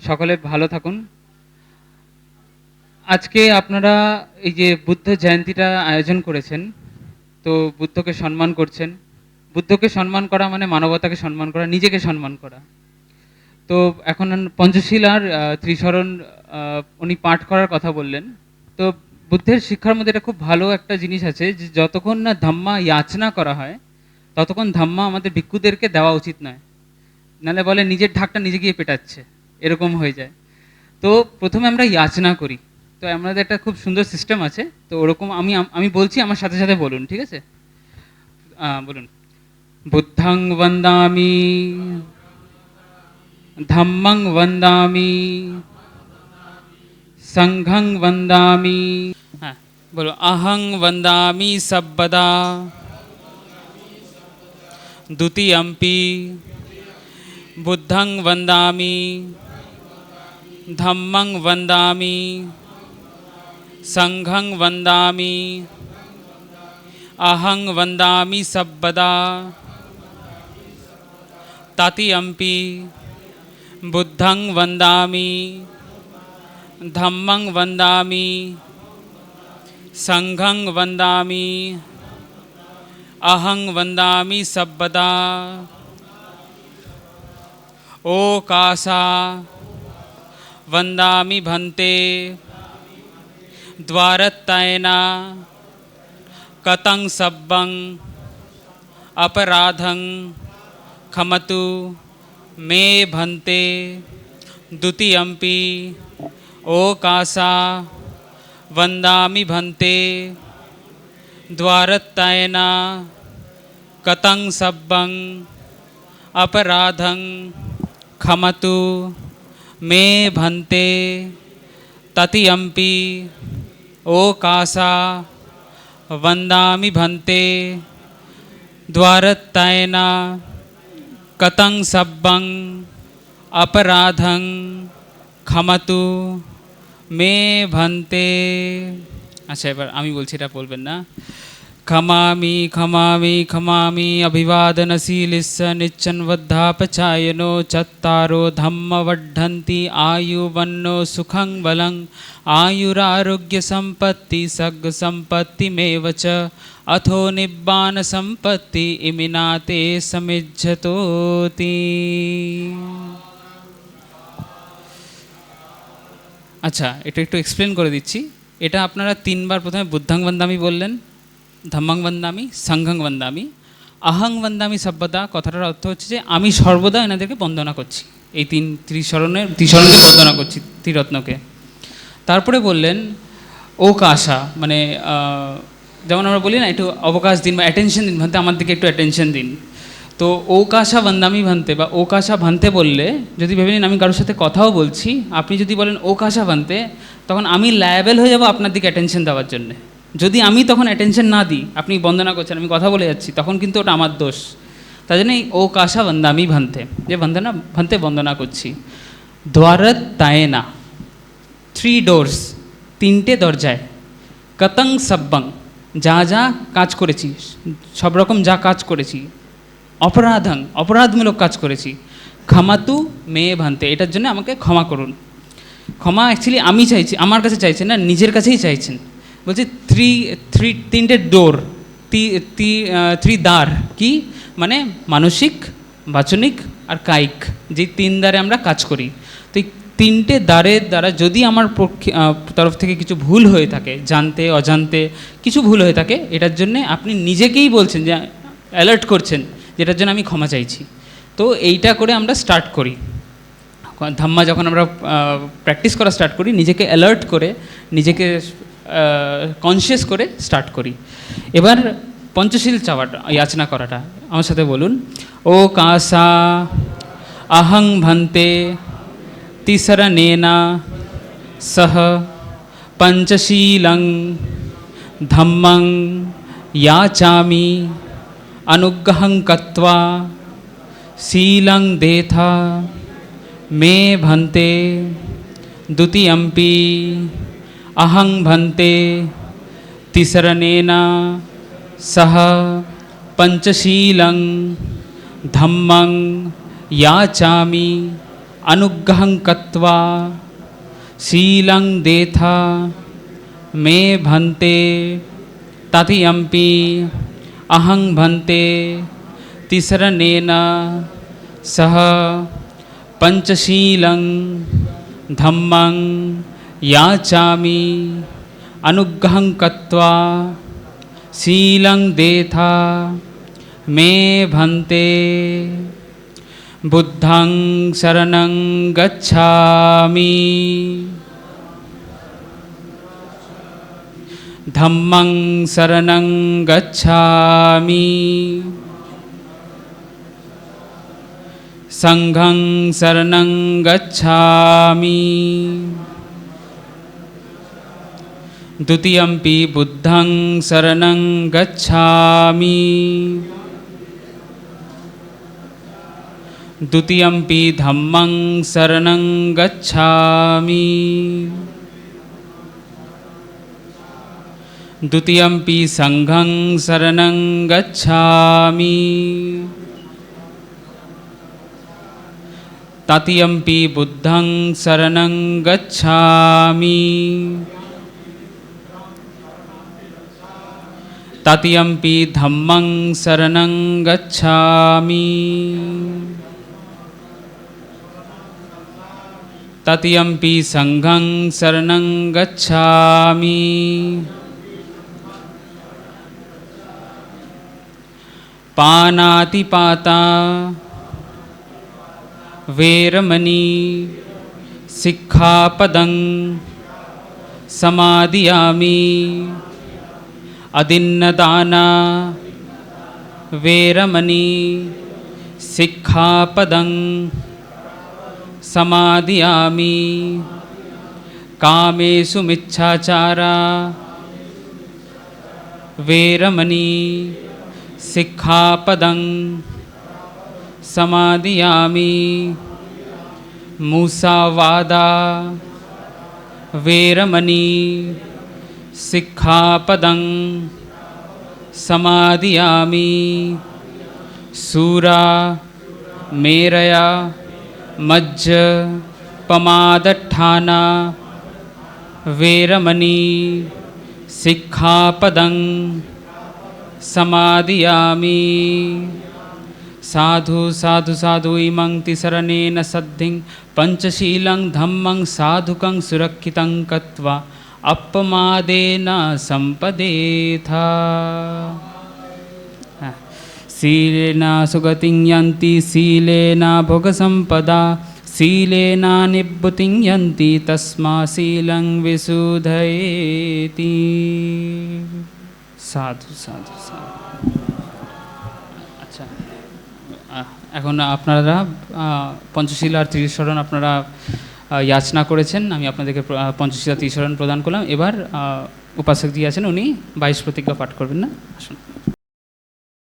সকলে ভালো থাকুন। আজকে আপনারা এই যে বুদ্ধ জয়ন্তীটা আয়োজন করেছেন, তো বুদ্ধকে সম্মান করছেন। বুদ্ধকে সম্মান করা মানে মানবতাকে সম্মান করা, নিজেকে সম্মান করা। তো এখন পঞ্চশীল আর ত্রিশরণ উনি পাঠ করার কথা বললেন। তো বুদ্ধের শিক্ষার মধ্যে এটা খুব ভালো একটা জিনিস আছে যে যতক্ষণ না ধাম্মা যাচনা করা হয় ততক্ষণ ধাম্মা আমাদের ভিক্ষুদেরকে দেওয়া উচিত নয়। নাহলে বলে নিজের ঢাকটা নিজে গিয়ে পেটাচ্ছে, এরকম হয়ে যায়। তো প্রথমে আমরা যাচনা করি। তো আমাদের একটা খুব সুন্দর সিস্টেম আছে, তো ওরকম আমি আমি বলছি, আমার সাথে সাথে বলুন, ঠিক আছে? বলুন। বুদ্ধং বন্দামি, ধম্মং বন্দামি, সংঘং বন্দামি। হ্যাঁ, বলো। অহং বন্দামি সব্বদা দ্বিতীয়ম্পি বুদ্ধং বন্দামি, ধম্মং বন্দামি, संघं वन्दामि, अहं वन्दामि सब्बदा ततियम्पि बुद्धं वन्दामि, धम्मं वन्दामि, संघं वन्दामि, अहं वन्दामि सब्बदा। ओकासा वन्दामि भन्ते द्वारत्तयेना कतं सब्बं अपराधं खमतु मे भन्ते द्वितीयम्पि ओकासा वन्दामि भन्ते द्वारत्तयेना कतं सब्बं अपराधं खमतु मे भन्ते ततियम्पि ओकासा वन्दामि भन्ते द्वारत्तयेना कतं सब्बं अपराधं खमतु मे भन्ते। আচ্ছা, এবার আমি বলছি, এটা বলবেন না। ক্ষমামি ক্ষমামি ক্ষমামি অভিবাদনশীলিস্য নিচ্ছন্বদ্ধাপচায়নো চত্তারো ধম্মবড্ডন্তি আয়ুবন্নো সুখং বলং आयुरारोग्य संपत्ति सग संपत्ति मेव च अथो निब्बान संपत्ति इमिनाते समिज्जतोति। আচ্ছা, এটা একটু এক্সপ্লেন করে দিচ্ছি। এটা আপনারা তিনবার প্রথমে বুদ্ধং বন্দামি বললেন, ধম্মং বন্দামি, সংঘং বন্দামি, আহং বন্দামি সব্বদা। কথাটার অর্থ হচ্ছে যে আমি সর্বদা এনাদেরকে বন্দনা করছি, এই ত্রিশরণকে বন্দনা করছি, ত্রিরত্নকে। তারপরে বললেন ওকাশা, মানে যেমন আমরা বলি না, একটু অবকাশ দিন বা অ্যাটেনশন দিন, ভান্তে আমার দিকে একটু অ্যাটেনশন দিন। তো ওকাশা বন্দামি ভান্তে বা ওকাশা ভান্তে বললে, যদি ভেবে নিন আমি কারোর সাথে কথাও বলছি, আপনি যদি বলেন ওকাশা ভান্তে, তখন আমি লায়াবেল হয়ে যাব আপনার দিকে অ্যাটেনশন দেওয়ার জন্যে। যদি আমি তখন অ্যাটেনশন না দিই, আপনি বন্দনা করছেন, আমি কথা বলে যাচ্ছি, তখন কিন্তু ওটা আমার দোষ। তাই জন্যই ওকাশা বন্দামি ভান্তে, যে ভান্তে বন্দনা করছি। দ্বারত তায়েনা, 3 doors, 3টে দরজায়। কতং সব্বং, যা যা কাজ করেছি, সব রকম যা কাজ করেছি। অপরাধং, অপরাধমূলক কাজ করেছি। ক্ষমাতু মে ভান্তে, এটার জন্য আমাকে ক্ষমা করুন। ক্ষমা অ্যাকচুয়ালি আমি চাইছি, আমার কাছে চাইছেন না, নিজের কাছেই চাইছেন। বলছি 3টে ডোর, 3 দ্বার, কি মানে মানসিক, বাচনিক আর কায়িক, যে 3 দ্বারে আমরা কাজ করি। তো 3টে দ্বারের দ্বারা যদি আমার তরফ থেকে কিছু ভুল হয়ে থাকে, জানতে অজান্তে কিছু ভুল হয়ে থাকে, এটার জন্যে আপনি নিজেকেই বলছেন, যে অ্যালার্ট করছেন, যেটার জন্য আমি ক্ষমা চাইছি। তো এইটা করে আমরা স্টার্ট করি। ধাম্মা যখন আমরা প্র্যাকটিস করা স্টার্ট করি, নিজেকে অ্যালার্ট করে, নিজেকে কনসিয়াস করে স্টার্ট করি। এবার পঞ্চশীল চাওয়াটা, যাচনা করাটা আমার সাথে বলুন। ও কাসা अहं भन्ते तिसरनेना सह पंचशीलं धम्मं याचामि अनुग्रहं कृत्वा शीलं देथा मे भन्ते द्वितीयम्पि अहं भन्ते तिसरनेना सह पंचशीलं धम्मं याचामि अनुग्रहं कृत्वा शीलं देथा मे भन्ते तथियम्पि अहं भन्ते तिसरनेन सह पंचशीलं धम्मं याचामि अनुग्रहं कृत्वा शीलं देथा मे भन्ते बुद्धं शरणं गच्छामि धम्मं शरणं गच्छामि संघं शरणं गच्छामि द्वितीयम्पि बुद्धं शरणं गच्छामि द्वितीयम्पि धम्मं शरणं गच्छामि द्वितीयम्पि संघं शरणं गच्छामि तृतीयम्पि बुद्धं शरणं गच्छामि तृतीयम्पि धम्मं शरणं गच्छामि तृतीयम्पि संघं शरणं गच्छामि पानातिपाता वेरमणि सिक्खापदं समादियामि अदिन्नदाना वेरमणि सिक्खापदं समादियामि कामेषु मिच्छाचारा वेरमणि सिक्खापदं समादियामि मुसावादा वेरमणि सिक्खापदं समादियामि सूरा मेरया मज्ज पमादठाना वेरमणि सिक्खापदं समादियामि साधु साधु साधु इमं तिसरनेन सद्धिं पंचशीलं धम्मं साधुकं सुरक्षितं कृत्वा अपमादेन संपदेथा शीलेन सुगतिं यन्ति शीलेन भोगसम्पदा शीलेन निभृतिं यन्ति तस्मात् शीलं विशुद्धयेति। साधु साधु साधु। আচ্ছা, এখন আপনারা পঞ্চশীলার ত্রিশরণ আপনারা যাচনা করেছেন, আমি আপনাদেরকে পঞ্চশীলা ত্রিশরণ প্রদান করলাম। এবার উপাসকজি আছেন, উনি 22 প্রতিজ্ঞা পাঠ করবেন না, আসুন।